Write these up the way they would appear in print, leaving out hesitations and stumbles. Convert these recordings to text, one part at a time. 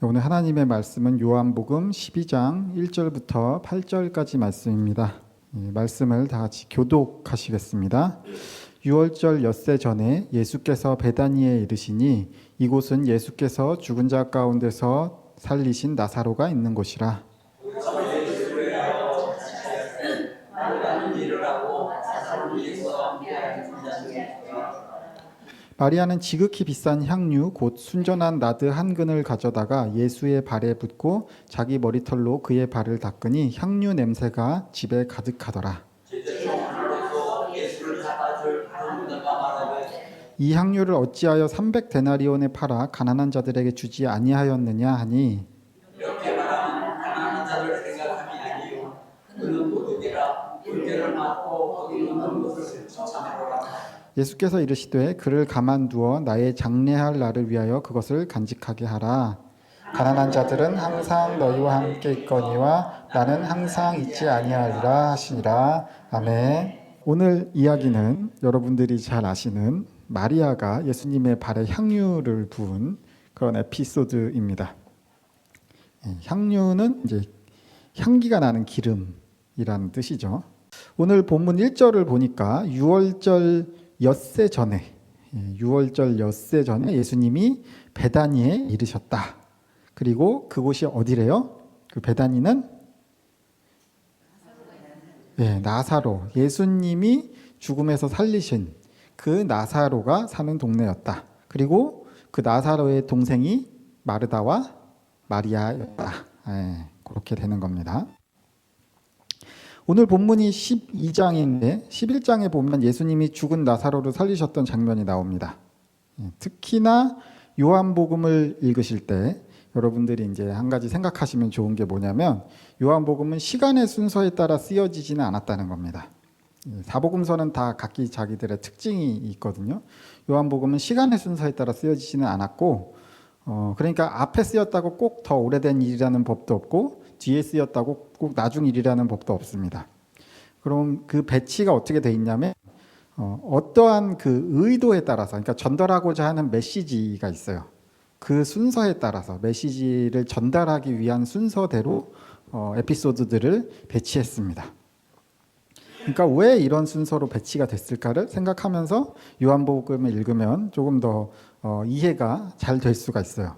오늘 하나님의 말씀은 요한복음 12장 1절부터 8절까지 말씀입니다. 말씀을 다 같이 교독하시겠습니다. 유월절 엿새 전에 예수께서 베다니에 이르시니 이곳은 예수께서 죽은 자 가운데서 살리신 나사로가 있는 곳이라. 마리아는 지극히 비싼 향유 곧 순전한 나드 한 근을 가져다가 예수의 발에 붓고 자기 머리털로 그의 발을 닦으니 향유 냄새가 집에 가득하더라. 이 향유를 어찌하여 300데나리온에 팔아 가난한 자들에게 주지 아니하였느냐 하니, 이렇게 말하면 가난한 자를 생각함이 아니요 그는 도둑이라 물개를 맞고 거기 있는 것을 쫓아내라. 예수께서 이르시되 그를 가만두어 나의 장례할 날을 위하여 그것을 간직하게 하라. 가난한 자들은 항상 너희와 함께 있거니와 나는 항상 있지 아니하리라 하시니라. 아멘. 오늘 이야기는 여러분들이 잘 아시는 마리아가 예수님의 발에 향유를 부은 그런 에피소드입니다. 향유는 이제 향기가 나는 기름이라는 뜻이죠. 오늘 본문 1절을 보니까 유월절 엿새 전에, 유월절 엿새 전에 예수님이 베다니에 이르셨다. 그리고 그곳이 어디래요? 그 베다니는 나사로, 예수님이 죽음에서 살리신 그 나사로가 사는 동네였다. 그리고 그 나사로의 동생이 마르다와 마리아였다. 그렇게 되는 겁니다. 오늘 본문이 12장인데 11장에 보면 예수님이 죽은 나사로를 살리셨던 장면이 나옵니다. 특히나 요한복음을 읽으실 때 여러분들이 이제 한 가지 생각하시면 좋은 게 뭐냐면 요한복음은 시간의 순서에 따라 쓰여지지는 않았다는 겁니다. 사복음서는 다 각기 자기들의 특징이 있거든요. 요한복음은 시간의 순서에 따라 쓰여지지는 않았고 그러니까 앞에 쓰였다고 꼭 더 오래된 일이라는 법도 없고 뒤에 쓰였다고 꼭 나중 일이라는 법도 없습니다. 그럼 그 배치가 어떻게 돼 있냐면 어떠한 그 의도에 따라서, 그러니까 전달하고자 하는 메시지가 있어요. 그 순서에 따라서 메시지를 전달하기 위한 순서대로 에피소드들을 배치했습니다. 그러니까 왜 이런 순서로 배치가 됐을까를 생각하면서 요한복음을 읽으면 조금 더 이해가 잘 될 수가 있어요.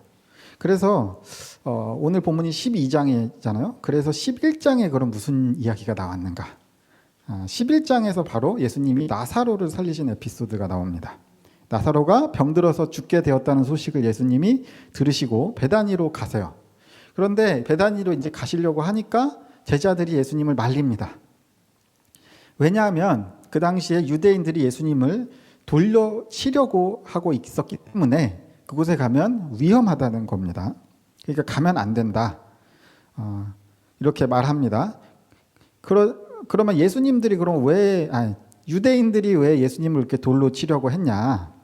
그래서 오늘 본문이 12장이잖아요. 그래서 11장에 그럼 무슨 이야기가 나왔는가? 11장에서 바로 예수님이 나사로를 살리신 에피소드가 나옵니다. 나사로가 병들어서 죽게 되었다는 소식을 예수님이 들으시고 베다니로 가세요. 그런데 베다니로 이제 가시려고 하니까 제자들이 예수님을 말립니다. 왜냐하면 그 당시에 유대인들이 예수님을 돌려치려고 하고 있었기 때문에 그곳에 가면 위험하다는 겁니다. 그러니까 가면 안 된다. 이렇게 말합니다. 그러면 예수님들이 유대인들이 왜 예수님을 이렇게 돌로 치려고 했냐?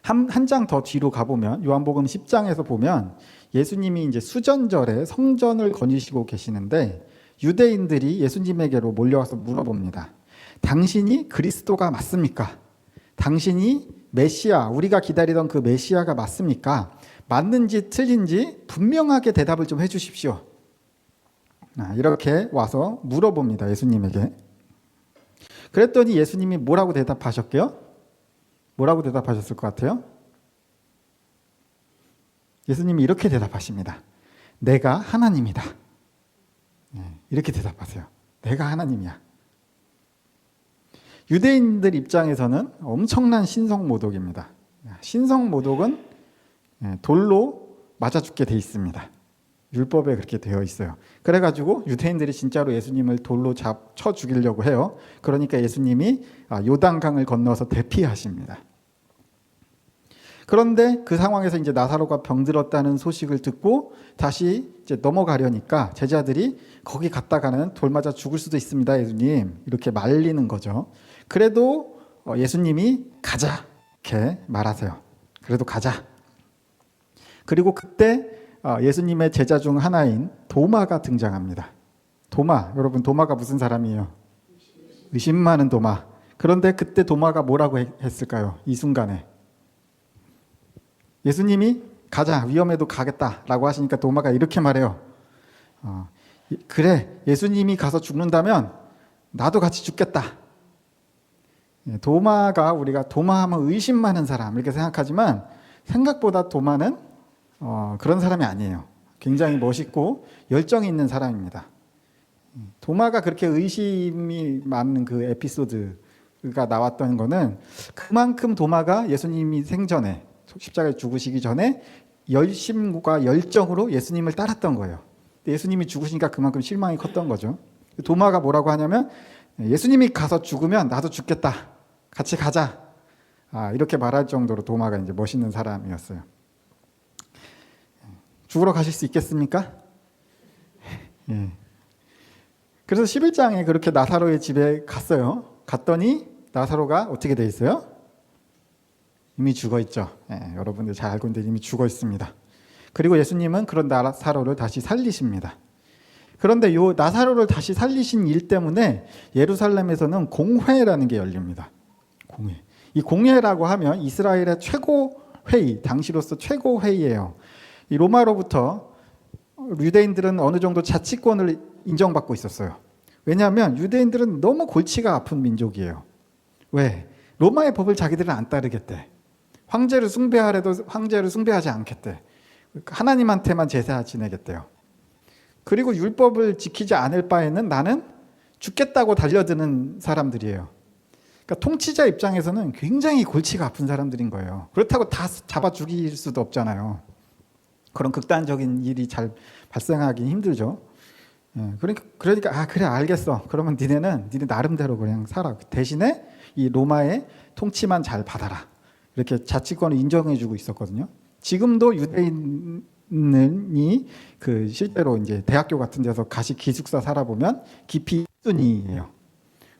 한 장 더 뒤로 가보면 요한복음 10장에서 보면 예수님이 이제 수전절에 성전을 거니시고 계시는데 유대인들이 예수님에게로 몰려와서 물어봅니다. 당신이 그리스도가 맞습니까? 당신이 메시아, 우리가 기다리던 그 메시아가 맞습니까? 맞는지 틀린지 분명하게 대답을 좀 해주십시오. 이렇게 와서 물어봅니다. 예수님에게. 그랬더니 예수님이 뭐라고 대답하셨게요? 뭐라고 대답하셨을 것 같아요? 예수님이 이렇게 대답하십니다. 내가 하나님이다. 이렇게 대답하세요. 내가 하나님이야. 유대인들 입장에서는 엄청난 신성모독입니다. 신성모독은 돌로 맞아 죽게 돼 있습니다. 율법에 그렇게 되어 있어요. 그래가지고 유대인들이 진짜로 예수님을 돌로 쳐 죽이려고 해요. 그러니까 예수님이 요단강을 건너서 대피하십니다. 그런데 그 상황에서 이제 나사로가 병들었다는 소식을 듣고 다시 이제 넘어가려니까 제자들이 거기 갔다가는 돌 맞아 죽을 수도 있습니다, 예수님. 이렇게 말리는 거죠. 그래도 예수님이 가자 이렇게 말하세요. 그래도 가자. 그리고 그때 예수님의 제자 중 하나인 도마가 등장합니다. 도마, 여러분 도마가 무슨 사람이에요? 의심 많은 도마. 그런데 그때 도마가 뭐라고 했을까요? 이 순간에 예수님이 가자, 위험해도 가겠다라고 하시니까 도마가 이렇게 말해요. 그래, 예수님이 가서 죽는다면 나도 같이 죽겠다. 도마가 우리가 도마하면 의심 많은 사람 이렇게 생각하지만 생각보다 도마는 그런 사람이 아니에요. 굉장히 멋있고 열정이 있는 사람입니다. 도마가 그렇게 의심이 많은 그 에피소드가 나왔던 거는 그만큼 도마가 예수님이 생전에 십자가에 죽으시기 전에 열심과 열정으로 예수님을 따랐던 거예요. 예수님이 죽으시니까 그만큼 실망이 컸던 거죠. 도마가 뭐라고 하냐면 예수님이 가서 죽으면 나도 죽겠다. 같이 가자. 이렇게 말할 정도로 도마가 이제 멋있는 사람이었어요. 죽으러 가실 수 있겠습니까? 예. 그래서 11장에 그렇게 나사로의 집에 갔어요. 갔더니 나사로가 어떻게 돼 있어요? 이미 죽어 있죠. 예, 여러분들 잘 알고 있는데 이미 죽어 있습니다. 그리고 예수님은 그런 나사로를 다시 살리십니다. 그런데 요 나사로를 다시 살리신 일 때문에 예루살렘에서는 공회라는 게 열립니다. 공회. 이 공회라고 하면 이스라엘의 최고 회의, 당시로서 최고 회의예요. 이 로마로부터 유대인들은 어느 정도 자치권을 인정받고 있었어요. 왜냐하면 유대인들은 너무 골치가 아픈 민족이에요. 왜? 로마의 법을 자기들은 안 따르겠대. 황제를 숭배하래도 황제를 숭배하지 않겠대. 하나님한테만 제사 지내겠대요. 그리고 율법을 지키지 않을 바에는 나는 죽겠다고 달려드는 사람들이에요. 그러니까 통치자 입장에서는 굉장히 골치가 아픈 사람들인 거예요. 그렇다고 다 잡아 죽일 수도 없잖아요. 그런 극단적인 일이 잘 발생하기 힘들죠. 그러니까 그래 알겠어. 그러면 니네 나름대로 그냥 살아. 대신에 이 로마의 통치만 잘 받아라. 이렇게 자치권을 인정해주고 있었거든요. 지금도 유대인이 그 실제로 이제 대학교 같은 데서 가시 기숙사 살아보면 깊이 1순위예요.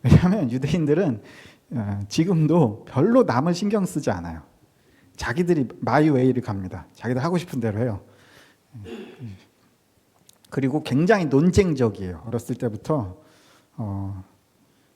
왜냐하면 유대인들은 지금도 별로 남을 신경 쓰지 않아요. 자기들이 마이웨이를 갑니다. 자기들 하고 싶은 대로 해요. 그리고 굉장히 논쟁적이에요. 어렸을 때부터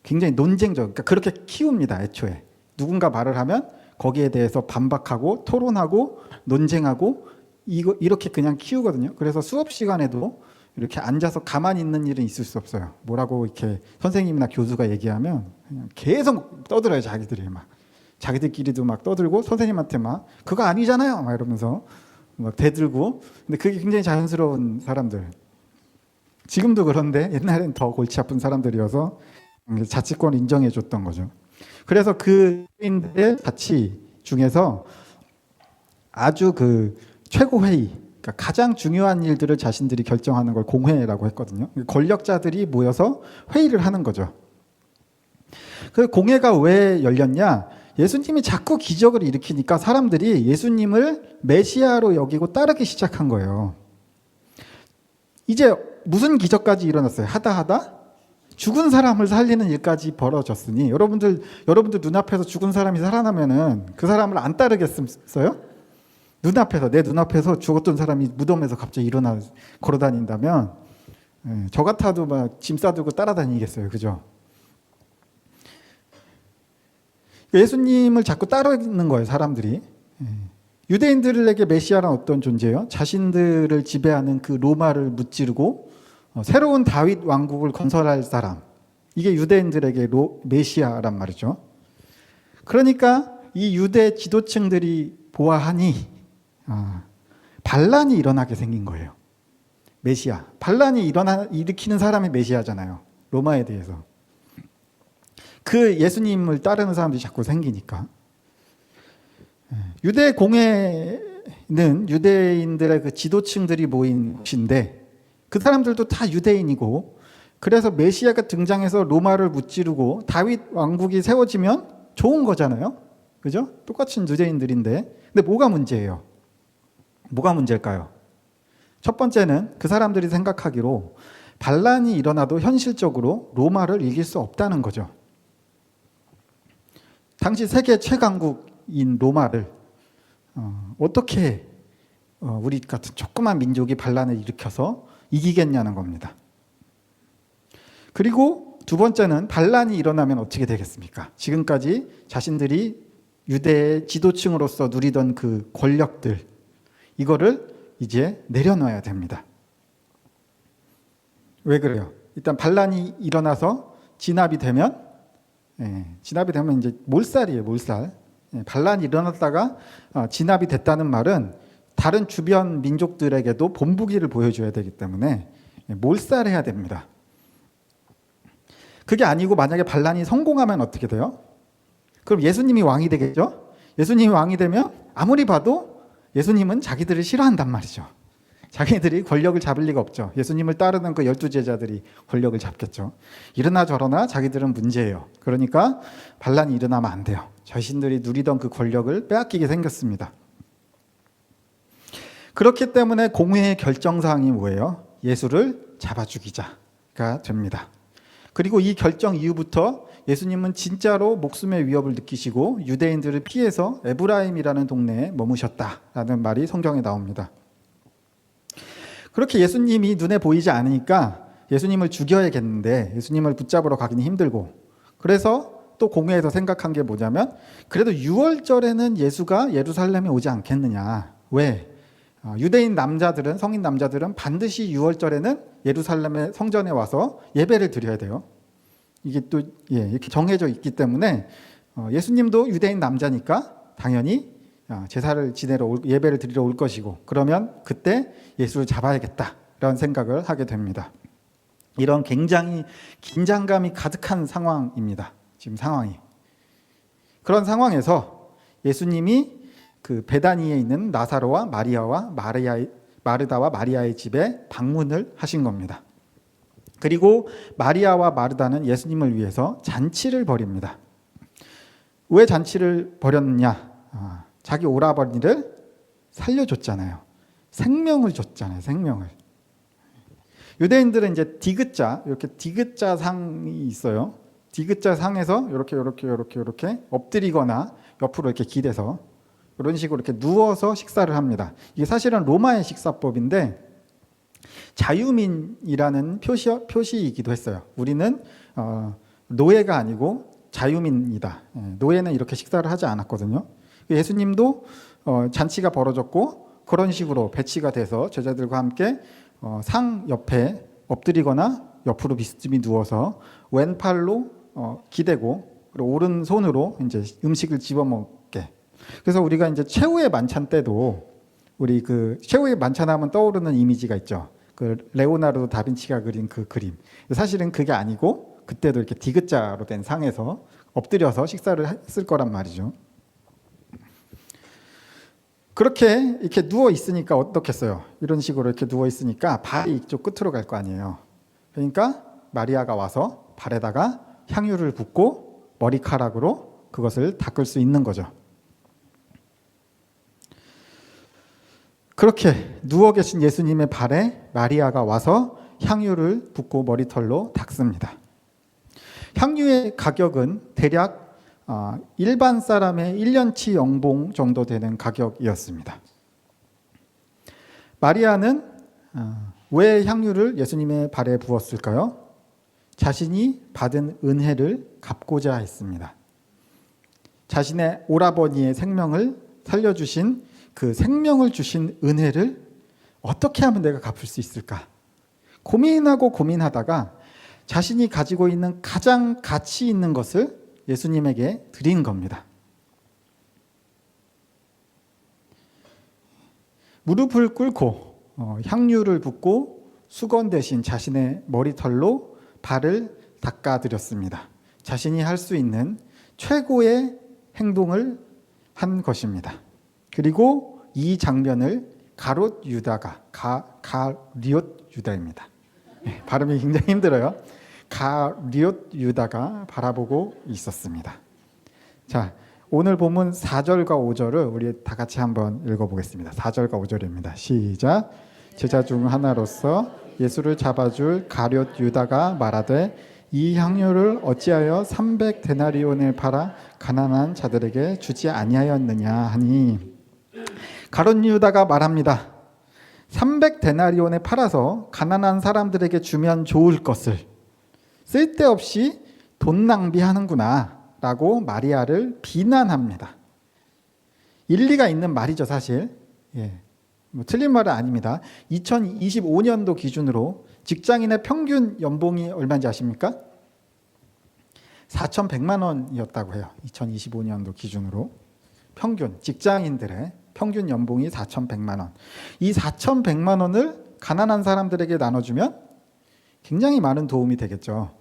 굉장히 논쟁적. 그러니까 그렇게 키웁니다. 애초에 누군가 말을 하면 거기에 대해서 반박하고 토론하고 논쟁하고 이렇게 그냥 키우거든요. 그래서 수업 시간에도 이렇게 앉아서 가만히 있는 일은 있을 수 없어요. 뭐라고 이렇게 선생님이나 교수가 얘기하면 그냥 계속 떠들어요. 자기들끼리도 막 떠들고 선생님한테 막 그거 아니잖아요. 막 이러면서 막 대들고. 근데 그게 굉장히 자연스러운 사람들. 지금도 그런데 옛날엔 더 골치 아픈 사람들이어서 자치권을 인정해줬던 거죠. 그래서 그 인들의 자치 중에서 아주 그 최고 회의, 그러니까 가장 중요한 일들을 자신들이 결정하는 걸 공회라고 했거든요. 권력자들이 모여서 회의를 하는 거죠. 그 공회가 왜 열렸냐? 예수님이 자꾸 기적을 일으키니까 사람들이 예수님을 메시아로 여기고 따르기 시작한 거예요. 이제 무슨 기적까지 일어났어요? 하다 죽은 사람을 살리는 일까지 벌어졌으니 여러분들 눈앞에서 죽은 사람이 살아나면은 그 사람을 안 따르겠어요? 내 눈앞에서 죽었던 사람이 무덤에서 갑자기 일어나 걸어다닌다면 저 같아도 막 짐 싸들고 따라다니겠어요, 그죠? 예수님을 자꾸 따르는 거예요, 사람들이. 유대인들에게 메시아란 어떤 존재예요? 자신들을 지배하는 그 로마를 무찌르고 새로운 다윗 왕국을 건설할 사람. 이게 유대인들에게 메시아란 말이죠. 그러니까 이 유대 지도층들이 보아하니 반란이 일어나게 생긴 거예요. 메시아. 반란이 일으키는 사람이 메시아잖아요. 로마에 대해서. 그 예수님을 따르는 사람들이 자꾸 생기니까. 유대 공회는 유대인들의 그 지도층들이 모인 곳인데 그 사람들도 다 유대인이고 그래서 메시아가 등장해서 로마를 무찌르고 다윗 왕국이 세워지면 좋은 거잖아요. 그죠? 똑같은 유대인들인데. 근데 뭐가 문제예요? 뭐가 문제일까요? 첫 번째는 그 사람들이 생각하기로 반란이 일어나도 현실적으로 로마를 이길 수 없다는 거죠. 당시 세계 최강국인 로마를 어떻게 우리 같은 조그만 민족이 반란을 일으켜서 이기겠냐는 겁니다. 그리고 두 번째는 반란이 일어나면 어떻게 되겠습니까? 지금까지 자신들이 유대의 지도층으로서 누리던 그 권력들 이거를 이제 내려놔야 됩니다. 왜 그래요? 일단 반란이 일어나서 진압이 되면 이제 몰살이에요, 몰살. 반란이 일어났다가 진압이 됐다는 말은 다른 주변 민족들에게도 본보기를 보여줘야 되기 때문에 몰살해야 됩니다. 그게 아니고 만약에 반란이 성공하면 어떻게 돼요? 그럼 예수님이 왕이 되겠죠? 예수님이 왕이 되면 아무리 봐도 예수님은 자기들을 싫어한단 말이죠. 자기들이 권력을 잡을 리가 없죠. 예수님을 따르는 그 12제자들이 권력을 잡겠죠. 이러나 저러나 자기들은 문제예요. 그러니까 반란이 일어나면 안 돼요. 자신들이 누리던 그 권력을 빼앗기게 생겼습니다. 그렇기 때문에 공회의 결정사항이 뭐예요? 예수를 잡아 죽이자가 됩니다. 그리고 이 결정 이후부터 예수님은 진짜로 목숨의 위협을 느끼시고 유대인들을 피해서 에브라임이라는 동네에 머무셨다라는 말이 성경에 나옵니다. 그렇게 예수님이 눈에 보이지 않으니까 예수님을 죽여야겠는데 예수님을 붙잡으러 가기는 힘들고, 그래서 또 공회에서 생각한 게 뭐냐면 그래도 6월절에는 예수가 예루살렘에 오지 않겠느냐. 왜? 유대인 남자들은, 성인 남자들은 반드시 6월절에는 예루살렘의 성전에 와서 예배를 드려야 돼요. 이게 또 이렇게 정해져 있기 때문에 예수님도 유대인 남자니까 당연히 제사를 지내러 예배를 드리러 올 것이고, 그러면 그때 예수를 잡아야겠다라는 생각을 하게 됩니다. 이런 굉장히 긴장감이 가득한 상황입니다. 지금 상황이. 그런 상황에서 예수님이 그 베다니에 있는 나사로와 마르다와 마리아의 집에 방문을 하신 겁니다. 그리고 마리아와 마르다는 예수님을 위해서 잔치를 벌입니다. 왜 잔치를 벌였느냐? 자기 오라버니를 살려줬잖아요. 생명을 줬잖아요. 생명을. 유대인들은 이제 디귿자, 이렇게 디귿자 상이 있어요. 디귿자 상에서 이렇게 엎드리거나 옆으로 이렇게 기대서 이런 식으로 이렇게 누워서 식사를 합니다. 이게 사실은 로마의 식사법인데 자유민이라는 표시이기도 했어요. 우리는 노예가 아니고 자유민이다. 노예는 이렇게 식사를 하지 않았거든요. 예수님도 잔치가 벌어졌고 그런 식으로 배치가 돼서 제자들과 함께 상 옆에 엎드리거나 옆으로 비스듬히 누워서 왼팔로 기대고 그리고 오른손으로 이제 음식을 집어먹게. 그래서 우리가 이제 최후의 만찬 때도 우리 그 최후의 만찬하면 떠오르는 이미지가 있죠. 그 레오나르도 다빈치가 그린 그 그림. 사실은 그게 아니고 그때도 이렇게 디귿자로 된 상에서 엎드려서 식사를 했을 거란 말이죠. 그렇게 이렇게 누워 있으니까 어떻겠어요? 이런 식으로 이렇게 누워 있으니까 발이 이쪽 끝으로 갈 거 아니에요. 그러니까 마리아가 와서 발에다가 향유를 붓고 머리카락으로 그것을 닦을 수 있는 거죠. 그렇게 누워 계신 예수님의 발에 마리아가 와서 향유를 붓고 머리털로 닦습니다. 향유의 가격은 대략 일반 사람의 1년치 연봉 정도 되는 가격이었습니다. 마리아는 왜 향유를 예수님의 발에 부었을까요? 자신이 받은 은혜를 갚고자 했습니다. 자신의 오라버니의 생명을 살려주신 그 생명을 주신 은혜를 어떻게 하면 내가 갚을 수 있을까? 고민하고 고민하다가 자신이 가지고 있는 가장 가치 있는 것을 예수님에게 드린 겁니다. 무릎을 꿇고 향유를 붓고 수건 대신 자신의 머리털로 발을 닦아드렸습니다. 자신이 할 수 있는 최고의 행동을 한 것입니다. 그리고 이 장면을 가롯 유다가 가리옷 유다입니다. 발음이 굉장히 힘들어요. 가리옷 유다가 바라보고 있었습니다. 자, 오늘 본문 4절과 5절을 우리 다 같이 한번 읽어보겠습니다. 4절과 5절입니다. 시작. 제자 중 하나로서 예수를 잡아줄 가룟 유다가 말하되 이 향유를 어찌하여 300데나리온을 팔아 가난한 자들에게 주지 아니하였느냐 하니, 가룟 유다가 말합니다. 300데나리온에 팔아서 가난한 사람들에게 주면 좋을 것을 쓸데없이 돈 낭비하는구나 라고 마리아를 비난합니다. 일리가 있는 말이죠, 사실. 뭐 틀린 말은 아닙니다. 2025년도 기준으로 직장인의 평균 연봉이 얼마인지 아십니까? 4,100만 원이었다고 해요. 2025년도 기준으로 평균 직장인들의 평균 연봉이 4,100만 원. 이 4,100만 원을 가난한 사람들에게 나눠주면 굉장히 많은 도움이 되겠죠.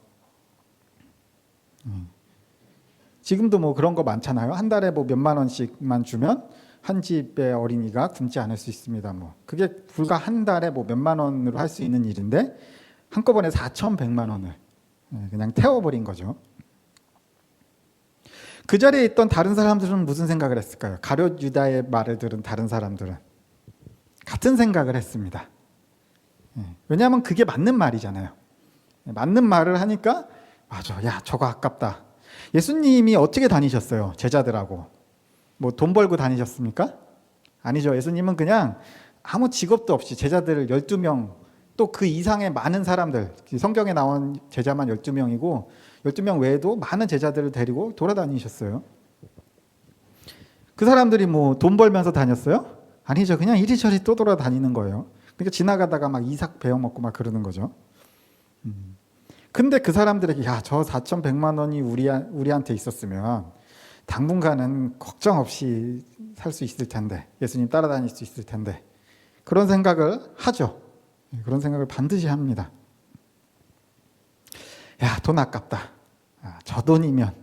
지금도 뭐 그런 거 많잖아요. 한 달에 뭐 몇만 원씩만 주면 한 집의 어린이가 굶지 않을 수 있습니다. 뭐 그게 불과 한 달에 뭐 몇만 원으로 할 수 있는 일인데 한꺼번에 4,100만 원을 그냥 태워버린 거죠. 그 자리에 있던 다른 사람들은 무슨 생각을 했을까요? 가룟 유다의 말을 들은 다른 사람들은 같은 생각을 했습니다. 왜냐하면 그게 맞는 말이잖아요. 맞는 말을 하니까 맞아, 야 저거 아깝다. 예수님이 어떻게 다니셨어요? 제자들하고 뭐 돈 벌고 다니셨습니까? 아니죠. 예수님은 그냥 아무 직업도 없이 제자들을 12명 또 그 이상의 많은 사람들, 성경에 나온 제자만 12명이고 12명 외에도 많은 제자들을 데리고 돌아다니셨어요. 그 사람들이 뭐 돈 벌면서 다녔어요? 아니죠. 그냥 이리저리 또 돌아다니는 거예요. 그러니까 지나가다가 막 이삭 배워 먹고 막 그러는 거죠. 근데 그 사람들에게 야, 저 4,100만 원이 우리한테 있었으면 당분간은 걱정 없이 살 수 있을 텐데, 예수님 따라다닐 수 있을 텐데, 그런 생각을 하죠. 그런 생각을 반드시 합니다. 야, 돈 아깝다. 저 돈이면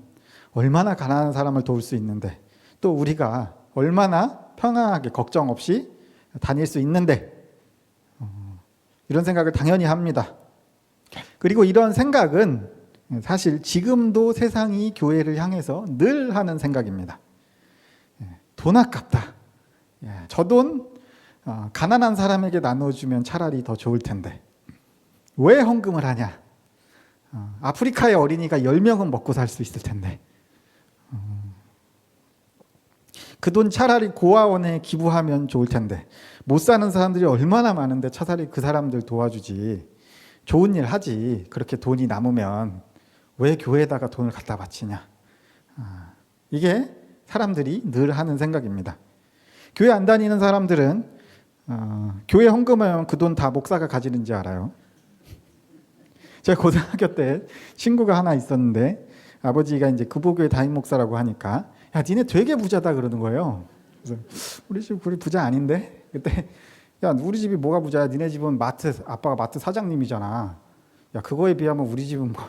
얼마나 가난한 사람을 도울 수 있는데, 또 우리가 얼마나 편안하게 걱정 없이 다닐 수 있는데, 이런 생각을 당연히 합니다. 그리고 이런 생각은 사실 지금도 세상이 교회를 향해서 늘 하는 생각입니다. 돈 아깝다. 저 돈 가난한 사람에게 나눠주면 차라리 더 좋을 텐데 왜 헌금을 하냐? 아프리카의 어린이가 10명은 먹고 살 수 있을 텐데 그 돈 차라리 고아원에 기부하면 좋을 텐데 못 사는 사람들이 얼마나 많은데 차라리 그 사람들 도와주지. 좋은 일 하지. 그렇게 돈이 남으면 왜 교회에다가 돈을 갖다 바치냐. 이게 사람들이 늘 하는 생각입니다. 교회 안 다니는 사람들은 교회 헌금하면 그 돈 다 목사가 가지는지 알아요. 제가 고등학교 때 친구가 하나 있었는데 아버지가 이제 구보교회 담임 목사라고 하니까 야, 니네 되게 부자다 그러는 거예요. 그래서 우리 집 우리 부자 아닌데? 그때 야, 우리 집이 뭐가 부자야? 니네 집은 아빠가 마트 사장님이잖아. 야, 그거에 비하면 우리 집은 뭐,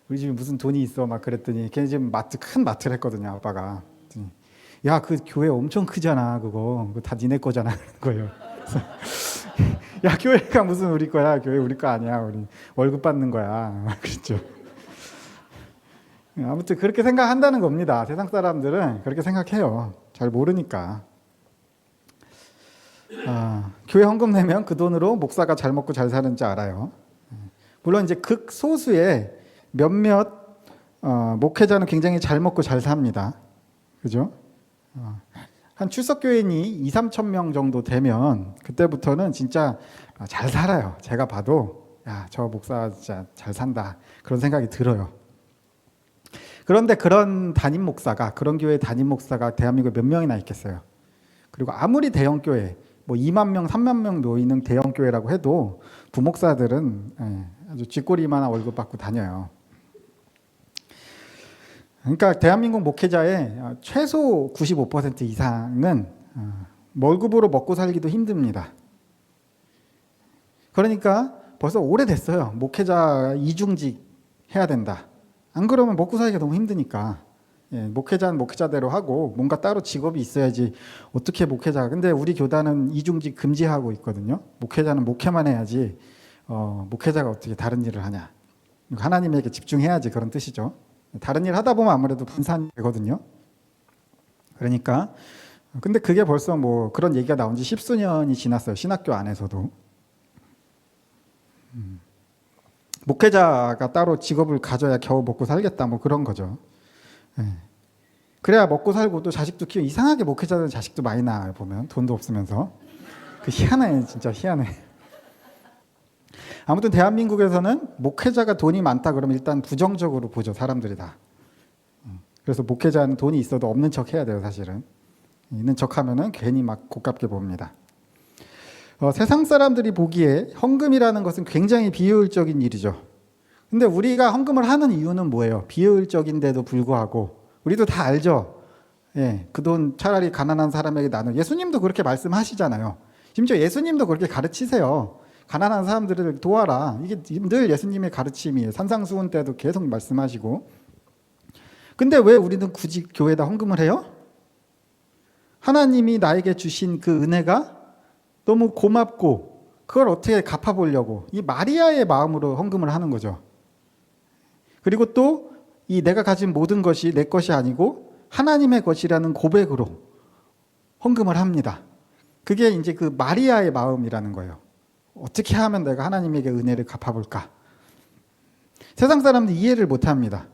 우리 집이 무슨 돈이 있어? 막 그랬더니 걔네 집은 큰 마트를 했거든요, 아빠가. 야, 그 교회 엄청 크잖아, 그거 다 니네 거잖아, 그런 거예요. 야, 교회가 무슨 우리 거야? 교회 우리 거 아니야. 우리 월급 받는 거야. 그랬죠. 아무튼 그렇게 생각한다는 겁니다. 세상 사람들은 그렇게 생각해요. 잘 모르니까. 교회 헌금 내면 그 돈으로 목사가 잘 먹고 잘 사는지 알아요. 물론 이제 극소수의 몇몇 목회자는 굉장히 잘 먹고 잘 삽니다. 그죠? 한 출석교인이 2, 3천 명 정도 되면 그때부터는 진짜 잘 살아요. 제가 봐도 야, 저 목사 진짜 잘 산다. 그런 생각이 들어요. 그런데 그런 담임 목사가 그런 교회 담임 목사가 대한민국에 몇 명이나 있겠어요. 그리고 아무리 대형 교회 뭐 2만 명, 3만 명 모이는 대형 교회라고 해도 부목사들은 아주 쥐꼬리만한 월급 받고 다녀요. 그러니까 대한민국 목회자의 최소 95% 이상은 월급으로 먹고 살기도 힘듭니다. 그러니까 벌써 오래됐어요. 목회자 이중직 해야 된다. 안 그러면 먹고 살기가 너무 힘드니까. 목회자는 목회자대로 하고 뭔가 따로 직업이 있어야지 어떻게 목회자가. 근데 우리 교단은 이중직 금지하고 있거든요. 목회자는 목회만 해야지 목회자가 어떻게 다른 일을 하냐. 하나님에게 집중해야지 그런 뜻이죠. 다른 일 하다 보면 아무래도 분산이 되거든요. 그러니까 근데 그게 벌써 뭐 그런 얘기가 나온 지 10수년이 지났어요. 신학교 안에서도. 목회자가 따로 직업을 가져야 겨우 먹고 살겠다 뭐 그런 거죠. 그래야 먹고 살고 또 자식도 키워. 이상하게 목회자들은 자식도 많이 낳아요. 보면 돈도 없으면서. 그 희한해. 진짜 희한해. 아무튼 대한민국에서는 목회자가 돈이 많다 그러면 일단 부정적으로 보죠. 사람들이 다. 그래서 목회자는 돈이 있어도 없는 척 해야 돼요. 사실은. 있는 척 하면은 괜히 막 고깝게 봅니다. 세상 사람들이 보기에 헌금이라는 것은 굉장히 비효율적인 일이죠. 근데 우리가 헌금을 하는 이유는 뭐예요? 비효율적인데도 불구하고 우리도 다 알죠. 예, 그 돈 차라리 가난한 사람에게 나눠. 예수님도 그렇게 말씀하시잖아요. 심지어 예수님도 그렇게 가르치세요. 가난한 사람들을 도와라. 이게 늘 예수님의 가르침이에요. 산상수훈 때도 계속 말씀하시고. 근데 왜 우리는 굳이 교회에다 헌금을 해요? 하나님이 나에게 주신 그 은혜가 너무 고맙고 그걸 어떻게 갚아보려고 이 마리아의 마음으로 헌금을 하는 거죠. 그리고 또 이 내가 가진 모든 것이 내 것이 아니고 하나님의 것이라는 고백으로 헌금을 합니다. 그게 이제 그 마리아의 마음이라는 거예요. 어떻게 하면 내가 하나님에게 은혜를 갚아볼까? 세상 사람들이 이해를 못합니다.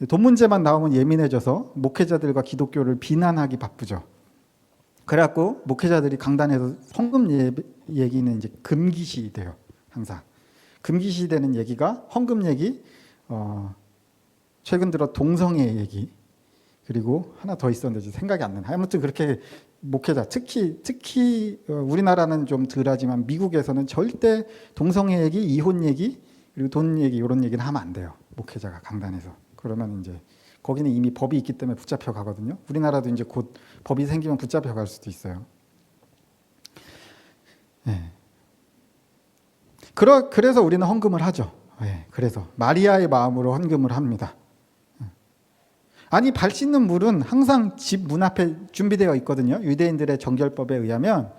돈 문제만 나오면 예민해져서 목회자들과 기독교를 비난하기 바쁘죠. 그래갖고 목회자들이 강단에서 헌금 얘기는 이제 금기시 돼요. 항상 금기시 되는 얘기가 헌금 얘기, 최근 들어 동성애 얘기, 그리고 하나 더 있었는데 생각이 안 나요. 아무튼 그렇게 목회자, 특히 우리나라는 좀 덜하지만 미국에서는 절대 동성애 얘기, 이혼 얘기, 그리고 돈 얘기 이런 얘기는 하면 안 돼요. 목회자가 강단에서. 그러면 이제 거기는 이미 법이 있기 때문에 붙잡혀 가거든요. 우리나라도 이제 곧 법이 생기면 붙잡혀 갈 수도 있어요. 네. 그래서 우리는 헌금을 하죠. 네. 그래서 마리아의 마음으로 헌금을 합니다. 아니, 발 씻는 물은 항상 집 문 앞에 준비되어 있거든요. 유대인들의 정결법에 의하면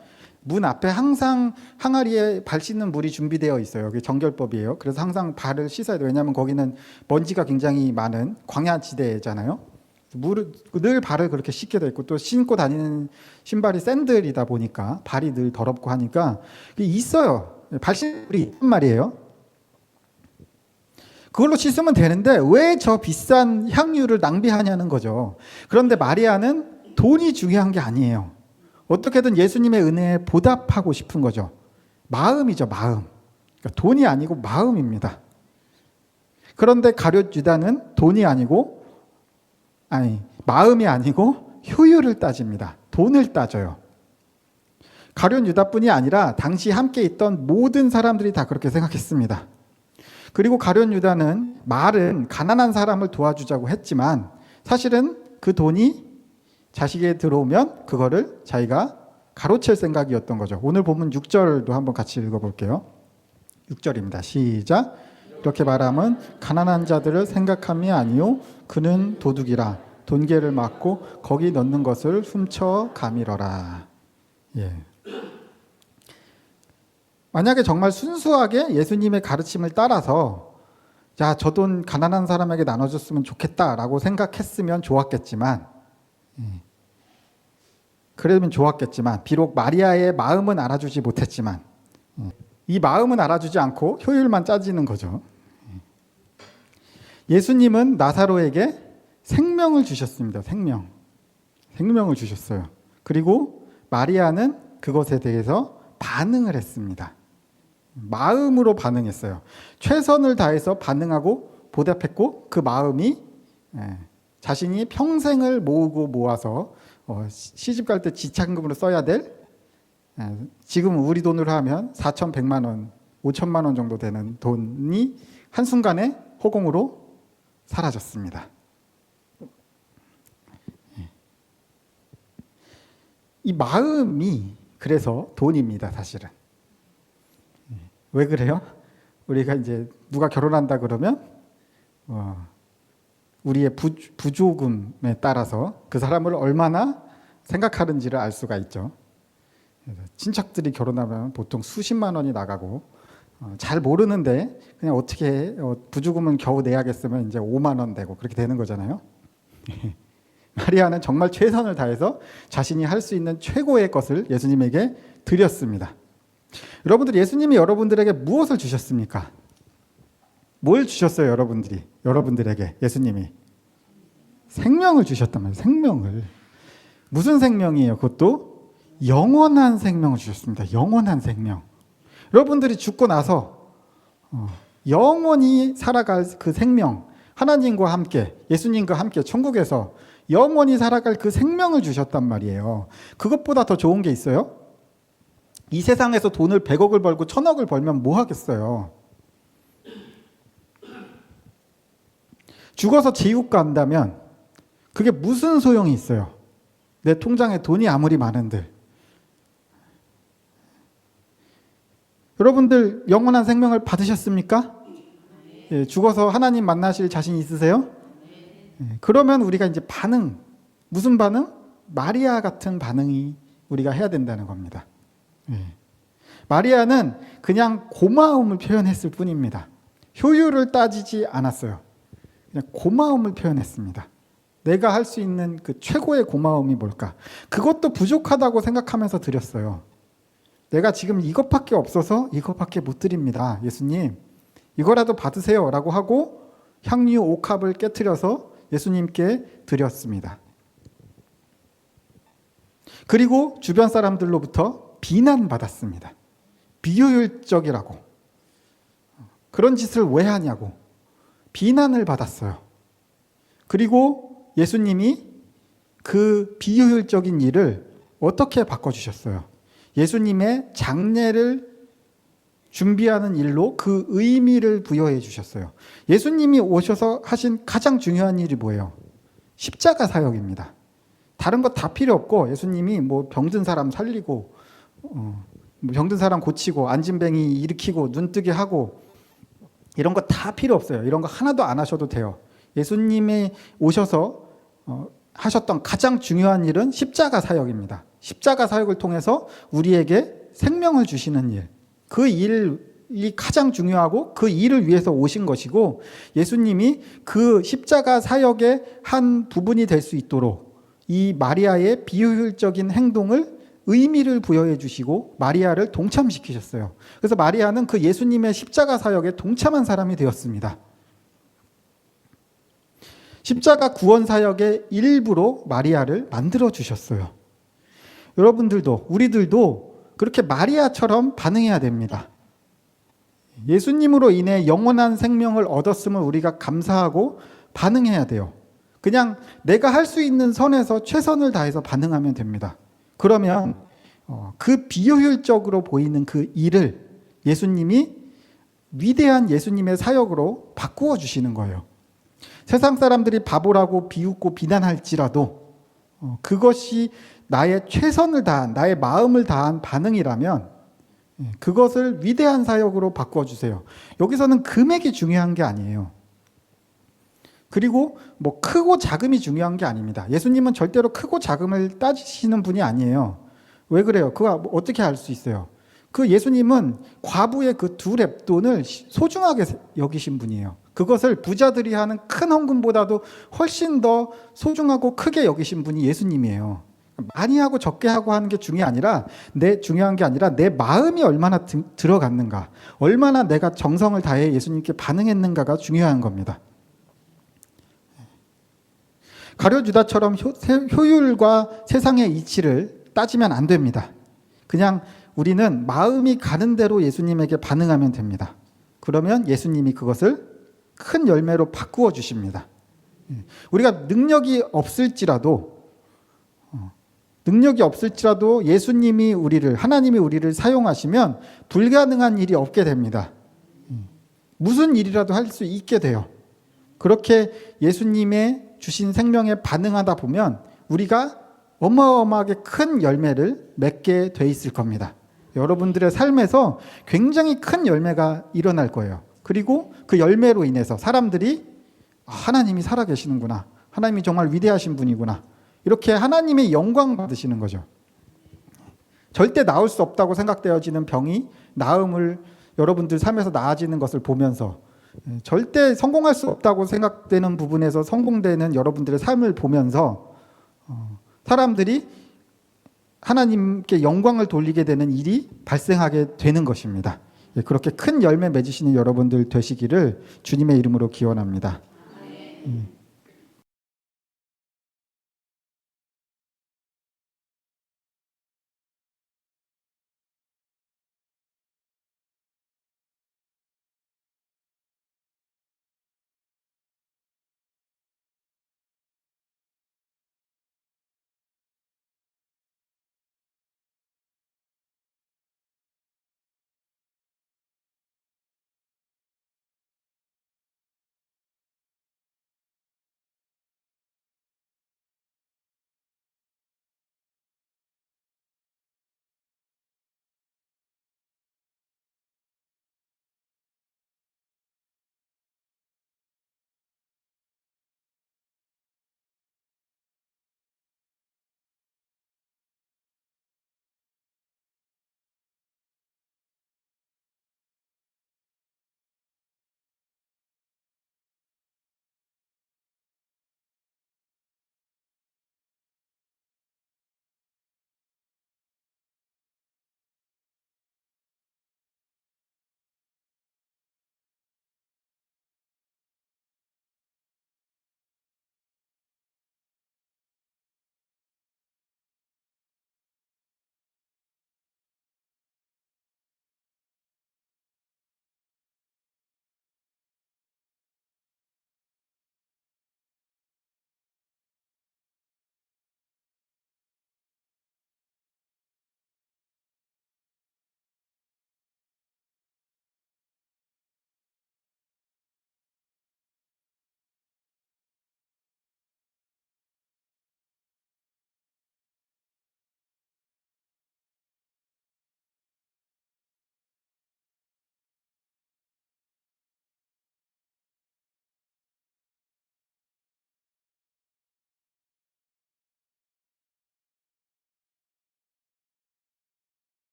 문 앞에 항상 항아리에 발 씻는 물이 준비되어 있어요. 그게 정결법이에요. 그래서 항상 발을 씻어야 돼요. 왜냐하면 거기는 먼지가 굉장히 많은 광야지대잖아요. 늘 발을 그렇게 씻게 돼 있고 또 신고 다니는 신발이 샌들이다 보니까 발이 늘 더럽고 하니까 있어요. 발 씻는 물이 있단 말이에요. 그걸로 씻으면 되는데 왜 저 비싼 향유를 낭비하냐는 거죠. 그런데 마리아는 돈이 중요한 게 아니에요. 어떻게든 예수님의 은혜에 보답하고 싶은 거죠. 마음이죠, 마음. 그러니까 돈이 아니고 마음입니다. 그런데 가룟 유다는 마음이 아니고 효율을 따집니다. 돈을 따져요. 가룟 유다뿐이 아니라 당시 함께 있던 모든 사람들이 다 그렇게 생각했습니다. 그리고 가룟 유다는 말은 가난한 사람을 도와주자고 했지만 사실은 그 돈이 자식에 들어오면 그거를 자기가 가로챌 생각이었던 거죠. 오늘 보면 6절도 한번 같이 읽어볼게요. 6절입니다. 시작. 이렇게 말하면 가난한 자들을 생각함이 아니요 그는 도둑이라 돈계를 막고 거기 넣는 것을 훔쳐 가밀어라. 예. 만약에 정말 순수하게 예수님의 가르침을 따라서 야, 저 돈 가난한 사람에게 나눠줬으면 좋겠다라고 생각했으면 좋았겠지만 그러면 좋았겠지만 비록 마리아의 마음은 알아주지 못했지만 이 마음은 알아주지 않고 효율만 짜지는 거죠. 예수님은 나사로에게 생명을 주셨습니다. 생명을 주셨어요. 그리고 마리아는 그것에 대해서 반응을 했습니다. 마음으로 반응했어요. 최선을 다해서 반응하고 보답했고 그 마음이 자신이 평생을 모으고 모아서 시집 갈 때 지참금으로 써야 될 지금 우리 돈으로 하면 4,100만 원, 5천만 원 정도 되는 돈이 한순간에 허공으로 사라졌습니다. 이 마음이 그래서 돈입니다, 사실은. 왜 그래요? 우리가 이제 누가 결혼한다 그러면 우리의 부조금에 따라서 그 사람을 얼마나 생각하는지를 알 수가 있죠. 친척들이 결혼하면 보통 수십만 원이 나가고 잘 모르는데 그냥 어떻게 부조금은 겨우 내야겠으면 이제 5만 원 되고 그렇게 되는 거잖아요. 마리아는 정말 최선을 다해서 자신이 할 수 있는 최고의 것을 예수님에게 드렸습니다. 여러분들, 예수님이 여러분들에게 무엇을 주셨습니까? 뭘 주셨어요, 여러분들에게 예수님이? 생명을 주셨단 말이에요. 생명을. 무슨 생명이에요? 그것도 영원한 생명을 주셨습니다. 영원한 생명. 여러분들이 죽고 나서 영원히 살아갈 그 생명, 하나님과 함께, 예수님과 함께 천국에서 영원히 살아갈 그 생명을 주셨단 말이에요. 그것보다 더 좋은 게 있어요? 이 세상에서 돈을 100억을 벌고 1000억을 벌면 뭐 하겠어요? 죽어서 지옥 간다면 그게 무슨 소용이 있어요? 내 통장에 돈이 아무리 많은들. 여러분들 영원한 생명을 받으셨습니까? 예, 죽어서 하나님 만나실 자신 있으세요? 예, 그러면 우리가 이제 무슨 반응? 마리아 같은 반응이 우리가 해야 된다는 겁니다. 예. 마리아는 그냥 고마움을 표현했을 뿐입니다. 효율을 따지지 않았어요. 그냥 고마움을 표현했습니다. 내가 할 수 있는 그 최고의 고마움이 뭘까? 그것도 부족하다고 생각하면서 드렸어요. 내가 지금 이것밖에 없어서 이것밖에 못 드립니다. 예수님, 이거라도 받으세요. 라고 하고 향유 5컵을 깨트려서 예수님께 드렸습니다. 그리고 주변 사람들로부터 비난받았습니다. 비효율적이라고. 그런 짓을 왜 하냐고. 비난을 받았어요. 그리고 예수님이 그 비효율적인 일을 어떻게 바꿔주셨어요? 예수님의 장례를 준비하는 일로 그 의미를 부여해 주셨어요. 예수님이 오셔서 하신 가장 중요한 일이 뭐예요? 십자가 사역입니다. 다른 거 다 필요 없고 예수님이 뭐 병든 사람 살리고 병든 사람 고치고 앉은뱅이 일으키고 눈뜨게 하고 이런 거 다 필요 없어요. 이런 거 하나도 안 하셔도 돼요. 예수님이 오셔서 하셨던 가장 중요한 일은 십자가 사역입니다. 십자가 사역을 통해서 우리에게 생명을 주시는 일. 그 일이 가장 중요하고 그 일을 위해서 오신 것이고 예수님이 그 십자가 사역의 한 부분이 될 수 있도록 이 마리아의 비효율적인 행동을 의미를 부여해 주시고 마리아를 동참시키셨어요. 그래서 마리아는 그 예수님의 십자가 사역에 동참한 사람이 되었습니다. 십자가 구원 사역의 일부로 마리아를 만들어 주셨어요. 여러분들도 우리들도 그렇게 마리아처럼 반응해야 됩니다. 예수님으로 인해 영원한 생명을 얻었음을 우리가 감사하고 반응해야 돼요. 그냥 내가 할 수 있는 선에서 최선을 다해서 반응하면 됩니다. 그러면 그 비효율적으로 보이는 그 일을 예수님이 위대한 예수님의 사역으로 바꾸어 주시는 거예요. 세상 사람들이 바보라고 비웃고 비난할지라도 그것이 나의 최선을 다한, 나의 마음을 다한 반응이라면 그것을 위대한 사역으로 바꿔주세요. 여기서는 금액이 중요한 게 아니에요. 그리고 뭐 크고 작음이 중요한 게 아닙니다. 예수님은 절대로 크고 작음을 따지시는 분이 아니에요. 왜 그래요? 그거 어떻게 알 수 있어요? 그 예수님은 과부의 그 2렙돈을 소중하게 여기신 분이에요. 그것을 부자들이 하는 큰 헌금보다도 훨씬 더 소중하고 크게 여기신 분이 예수님이에요. 많이 하고 적게 하고 하는 게 중요한 게 아니라 내 마음이 얼마나 들어갔는가, 얼마나 내가 정성을 다해 예수님께 반응했는가가 중요한 겁니다. 가룟유다처럼 효율과 세상의 이치를 따지면 안 됩니다. 그냥 우리는 마음이 가는 대로 예수님에게 반응하면 됩니다. 그러면 예수님이 그것을 큰 열매로 바꾸어 주십니다. 우리가 능력이 없을지라도 예수님이 하나님이 우리를 사용하시면 불가능한 일이 없게 됩니다. 무슨 일이라도 할 수 있게 돼요. 그렇게 예수님의 주신 생명에 반응하다 보면 우리가 어마어마하게 큰 열매를 맺게 돼 있을 겁니다. 여러분들의 삶에서 굉장히 큰 열매가 일어날 거예요. 그리고 그 열매로 인해서 사람들이 하나님이 살아계시는구나, 하나님이 정말 위대하신 분이구나, 이렇게 하나님의 영광 받으시는 거죠. 절대 나을 수 없다고 생각되어지는 병이 여러분들 삶에서 나아지는 것을 보면서, 절대 성공할 수 없다고 생각되는 부분에서 성공되는 여러분들의 삶을 보면서 사람들이 하나님께 영광을 돌리게 되는 일이 발생하게 되는 것입니다. 그렇게 큰 열매 맺으시는 여러분들 되시기를 주님의 이름으로 기원합니다.